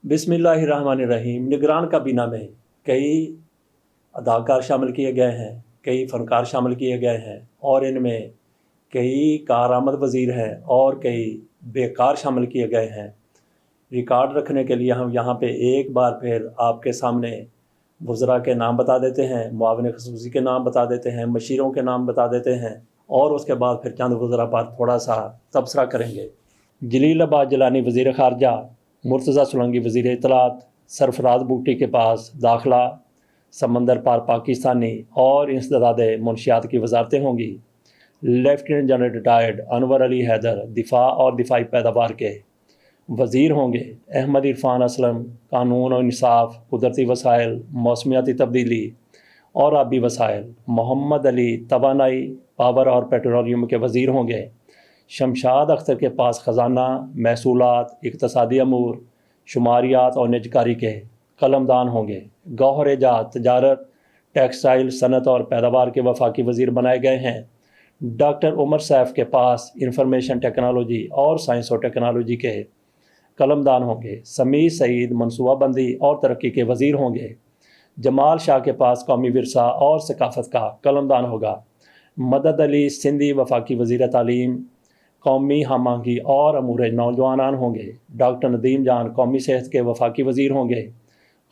बिस्मिल्लाहिर्रहमानिर्रहीम। निगरान काबीना में कई अदाकार शामिल किए गए हैं, कई फ़नकार शामिल किए गए हैं और इनमें कई कारआमद वज़ीर हैं और कई बेकार शामिल किए गए हैं। रिकॉर्ड रखने के लिए हम यहाँ पे एक बार फिर आपके सामने वज़रा के नाम बता देते हैं, मुआविन ख़ुसूसी के नाम बता देते हैं, मशीरों के नाम बता देते हैं और उसके बाद फिर चंद वज़रा पर थोड़ा सा तबसरा करेंगे। जलील अब्बास जिलानी वज़ीर ख़ारजा, मुर्तज़ा सोलंकी वज़ीर इत्तलात, सरफराज बूटी के पास दाखिला, समंदर पार पाकिस्तानी और इंसदाद मुनशियात की वजारतें होंगी। Lieutenant general retired Anwar Ali Haider दिफा और दिफाई पैदावार के वज़ीर होंगे। अहमद इरफान असलम कानून और इंसाफ, कुदरती वसाइल, मौसमियाती तब्दीली और आबी वसाइल। मोहम्मद अली तवानाई, पावर और पेट्रोलियम के वज़ीर होंगे। शमशाद अख्तर के पास ख़जाना, महसूलात, इक़्तिसादी अमूर, शुमारियात और निजकारी के कलमदान होंगे। गौहर जात, तजारत, टेक्सटाइल, सनत और पैदावार के वफाकी वज़ीर बनाए गए हैं। डॉक्टर उमर सैफ के पास इंफॉर्मेशन टेक्नोलॉजी और साइंस और टेक्नोलॉजी के कलमदान होंगे। समीर सईद मनसूबाबंदी और तरक्की के वज़ीर होंगे। जमाल शाह के पास कौमी विरसा और सकाफ़त का कलमदान होगा। मदद अली सिंधी वफाकी वज़ीर तालीम, कौमी हम आहंगी और अमूर नौजवान होंगे। डॉक्टर नदीम जान कौमी सेहत के वफाकी वज़ीर होंगे।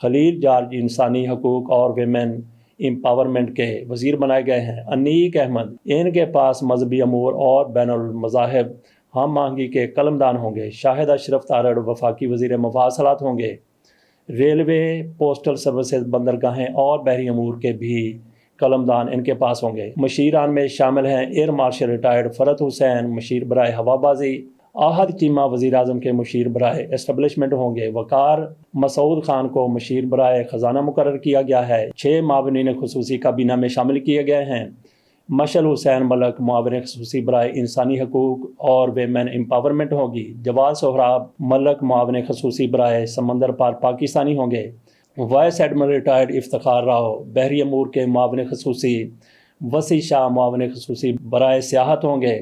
खलील जार्ज इंसानी हकूक़ और वेमेन एम्पावरमेंट के वज़ीर बनाए गए हैं। अनीक अहमद, इनके पास मजहबी अमूर और बैनुल मज़ाहिब हम आहंगी के कलमदान होंगे। शाहिद अशरफ तारड़ वफाकी वज़ीर मवासलात होंगे। रेलवे, पोस्टल सर्विसेज, बंदरगाहें और बहरी अमूर के भी कलमदान इनके पास होंगे। मशीरान में शामिल हैं air marshal retired Farhat Hussain, मशीर बराए हवाबाजी। आहद चीमा वज़ीर आज़म के मशीर बराए एस्टबलिशमेंट होंगे। वकार मसूद खान को मशीर बराए ख़जाना मुकर्रर किया गया है। 6 मावनीन ख़ुसूसी काबीना में शामिल किए गए हैं। मशल हुसैन मलक मुआविन ख़ुसूसी बराए इंसानी हकूक़ और वेमेन एम्पावरमेंट होगी। जवाद सोहराब मलक मुआविन ख़ुसूसी बराए समंदर पार पाकिस्तानी होंगे। Vice admiral retired Iftikhar Rao बहरी अमूर के मुआविन ख़ुसूसी। वसी शाह मुआविन ख़ुसूसी बराए सियाहत होंगे।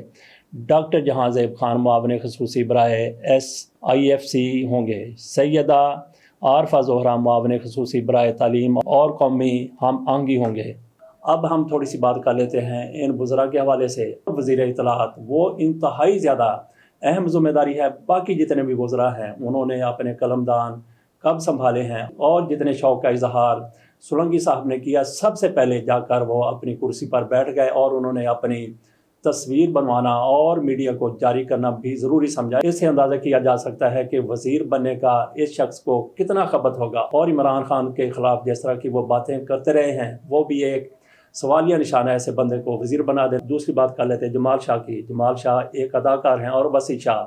डॉक्टर जहांज़ेब खान मुआविन ख़ुसूसी बराए SIFC होंगे। सैयदा आरफा ज़ोहरा मुआविन ख़ुसूसी बराए तालीम और कौमी हम आहंगी होंगे। अब हम थोड़ी सी बात कर लेते हैं इन वज़रा के हवाले से। वज़ीर इत्तलात वो इंतहाई ज़्यादा अहम ज़िम्मेदारी है। बाकी जितने भी वज़रा हैं उन्होंने अपने कलमदान कब संभाले हैं और जितने शौक़ का इजहार सोलंकी साहब ने किया, सबसे पहले जाकर वो अपनी कुर्सी पर बैठ गए और उन्होंने अपनी तस्वीर बनवाना और मीडिया को जारी करना भी ज़रूरी समझा। इससे अंदाज़ा किया जा सकता है कि वज़ीर बनने का इस शख्स को कितना खपत होगा। और इमरान खान के ख़िलाफ़ जिस तरह की वो बातें करते रहे हैं वो भी एक सवालिया निशान है ऐसे बंदे को वज़ीर बना दे। दूसरी बात कर लेते हैं जमाल शाह की। जमाल शाह एक अदाकार हैं और वसी शाह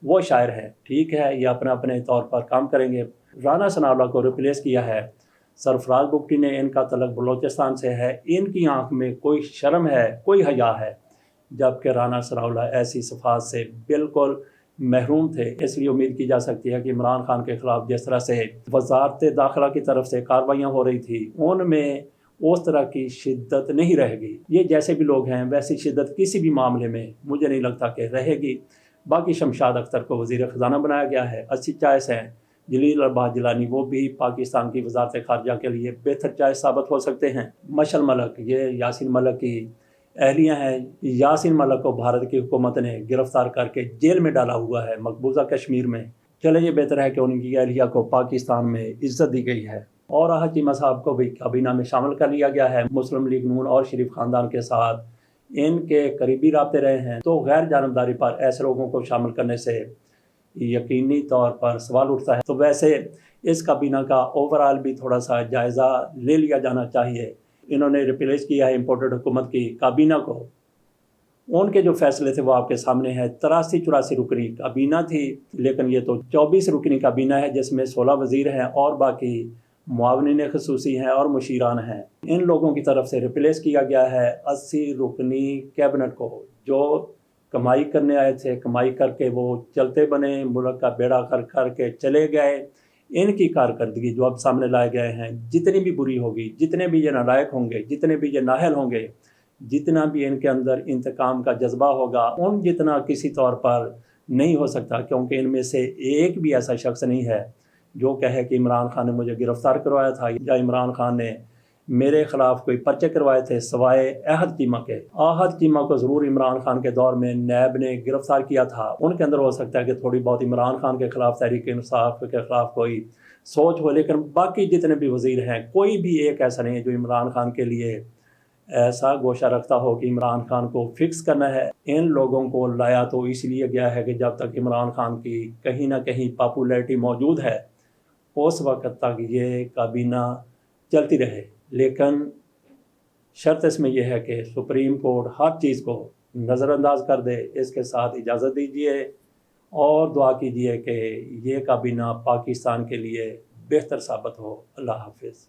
वो शायर हैं। ठीक है, ये अपने अपने तौर पर काम करेंगे। राना सनाउल्लाह को रिप्लेस किया है। सरफराज बुगटी ने, इनका तलक बलोचिस्तान से है। इनकी आंख में कोई शर्म है, कोई हया है, जबकि राना सनाउल्लाह ऐसी सफ़ात से बिल्कुल महरूम थे। इसलिए उम्मीद की जा सकती है कि इमरान खान के ख़िलाफ़ जिस तरह से वज़ारत दाखिला की तरफ से कार्रवाइयाँ हो रही थी उनमें उस तरह की शिद्दत नहीं रहेगी। ये जैसे भी लोग हैं वैसी शिद्दत किसी भी मामले में मुझे नहीं लगता कि रहेगी। बाकी शमशाद अख्तर को वज़ीर ख़जाना बनाया गया है। अच्छी चॉइस है। जलील अब्बास जिलानी वो भी पाकिस्तान की वज़ारत ख़ारजा के लिए बेहतर चॉइस साबित हो सकते हैं। मशल मलक, ये यासीन मलक की अहलियाँ हैं। यासीन मलक को भारत की हुकूमत ने गिरफ़्तार करके जेल में डाला हुआ है मकबूजा कश्मीर में। चले, ये बेहतर है कि उनकी अहलिया को पाकिस्तान में इज़्ज़त दी गई है। और आहद चीमा साहब को भी काबीना में शामिल कर लिया गया है। मुस्लिम लीग नून और शरीफ ख़ानदान के साथ इनके करीबी राब्ते रहे हैं, तो गैर जानबदारी पर ऐसे लोगों को शामिल करने से यकीनी तौर पर सवाल उठता है। तो वैसे इस काबीना का ओवरऑल भी थोड़ा सा जायज़ा ले लिया जाना चाहिए। इन्होंने रिप्लेस किया है इम्पोर्टेड हुकूमत की काबीना को। उनके जो फैसले थे वो आपके सामने है। 83-84 रुकनी काबीना थी, लेकिन ये तो 24 रुकनी काबीना है जिसमें 16 वज़ीर हैं और बाकी मुआविनीन ख़ुसूसी हैं और मुशीरान हैं। इन लोगों की तरफ से रिप्लेस किया गया है 80 रुकनी कैबिनेट को, जो कमाई करने आए थे, कमाई करके वो चलते बने, मुल्क का बेड़ा कर के चले गए। इनकी कारकर्दगी जो अब सामने लाए गए हैं जितनी भी बुरी होगी, जितने भी ये नालायक होंगे, जितने भी ये नाहल होंगे, जितना भी इनके अंदर इंतकाम का जज्बा होगा, उन जितना किसी तौर पर नहीं हो सकता, क्योंकि इनमें से एक भी ऐसा शख्स नहीं है جو کہے کہ عمران خان نے مجھے گرفتار کروایا تھا یا عمران خان نے میرے خلاف کوئی پرچے کروائے تھے سوائے احد چیمہ کے، احد چیمہ کو ضرور عمران خان کے دور میں نیب نے گرفتار کیا تھا، ان کے اندر ہو سکتا ہے کہ تھوڑی بہت عمران خان کے خلاف، تحریک انصاف کے خلاف کوئی سوچ ہو، لیکن باقی جتنے بھی وزیر ہیں کوئی بھی ایک ایسا نہیں ہے جو عمران خان کے لیے ایسا گوشہ رکھتا ہو کہ عمران خان کو فکس کرنا ہے۔ ان لوگوں کو لایا تو اس لیے گیا ہے کہ جب تک عمران خان کی کہیں نہ کہیں پاپولیرٹی موجود ہے اس وقت تک یہ کابینہ چلتی رہے، لیکن شرط اس میں یہ ہے کہ سپریم کورٹ ہر چیز کو نظر انداز کر دے۔ اس کے ساتھ اجازت دیجیے اور دعا کیجیے کہ یہ کابینہ پاکستان کے لیے بہتر ثابت ہو۔ اللہ حافظ۔